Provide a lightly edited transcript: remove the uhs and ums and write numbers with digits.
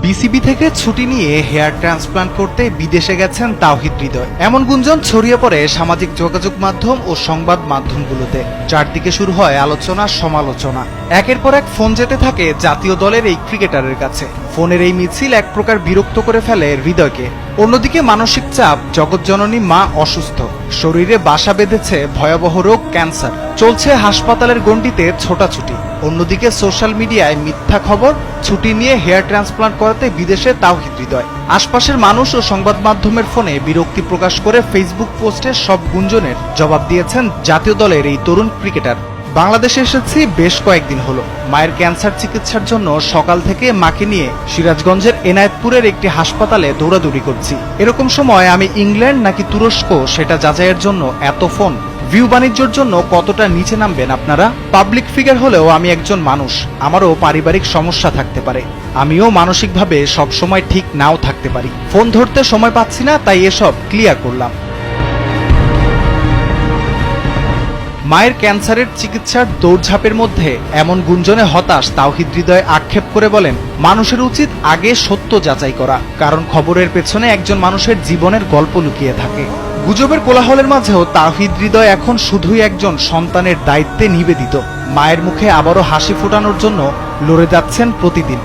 BCB থেকে ছুটি নিয়ে হেয়ার ট্রান্সপ্লান্ট করতে বিদেশে গেছেন তাওহিদ হৃদয়। এমন গুঞ্জন ছড়িয়ে পড়ে সামাজিক যোগাযোগ মাধ্যম ও সংবাদ মাধ্যমগুলোতে। চারদিকে শুরু হয় আলোচনা সমালোচনা। একের পর এক ফোন যেতে থাকে জাতীয় দলের এই ক্রিকেটারের কাছে। ফোনের এই মিছিল এক প্রকার বিরক্ত করে ফেলে হৃদয়কে। অন্যদিকে মানসিক চাপ, জগৎজননী মা অসুস্থ, শরীরে বাসা বেঁধেছে ভয়াবহ রোগ ক্যান্সার, চলছে হাসপাতালের গণ্ডিতে ছোটাছুটি। অন্যদিকে সোশ্যাল মিডিয়ায় মিথ্যা খবর, ছুটি নিয়ে হেয়ার ট্রান্সপ্লান্ট করাতে বিদেশে তাওহিদ হৃদয়। আশপাশের মানুষ ও সংবাদ মাধ্যমের ফোনে বিরক্তি প্রকাশ করে ফেসবুক পোস্টে সব গুঞ্জনের জবাব দিয়েছেন জাতীয় দলের এই তরুণ ক্রিকেটার। বাংলাদেশে এসেছি বেশ কয়েকদিন হলো। মায়ের ক্যান্সার চিকিৎসার জন্য সকাল থেকে মাকে নিয়ে সিরাজগঞ্জের এনায়েতপুরের একটি হাসপাতালে দৌড়াদৌড়ি করছি। এরকম সময় আমি ইংল্যান্ড নাকি তুরস্ক সেটা যাচাইয়ের জন্য এত ফোন। ভিউ বাণিজ্যের জন্য কতটা নিচে নামবেন আপনারা? পাবলিক ফিগার হলেও আমি একজন মানুষ, আমারও পারিবারিক সমস্যা থাকতে পারে। আমিও মানসিকভাবে সবসময় ঠিক নাও থাকতে পারি। ফোন ধরতে সময় পাচ্ছি না, তাই এসব ক্লিয়ার করলাম। মায়ের ক্যান্সারের চিকিৎসার দৌড়ঝাঁপের মধ্যে এমন গুঞ্জনে হতাশ তাওহিদ হৃদয় আক্ষেপ করে বলেন, মানুষের উচিত আগে সত্য যাচাই করা, কারণ খবরের পেছনে একজন মানুষের জীবনের গল্প লুকিয়ে থাকে। গুজবের কোলাহলের মাঝেও তাওহিদ হৃদয় এখন শুধুই একজন সন্তানের দায়িত্বে নিবেদিত। মায়ের মুখে আবারও হাসি ফোটানোর জন্য লড়ে যাচ্ছেন প্রতিদিন।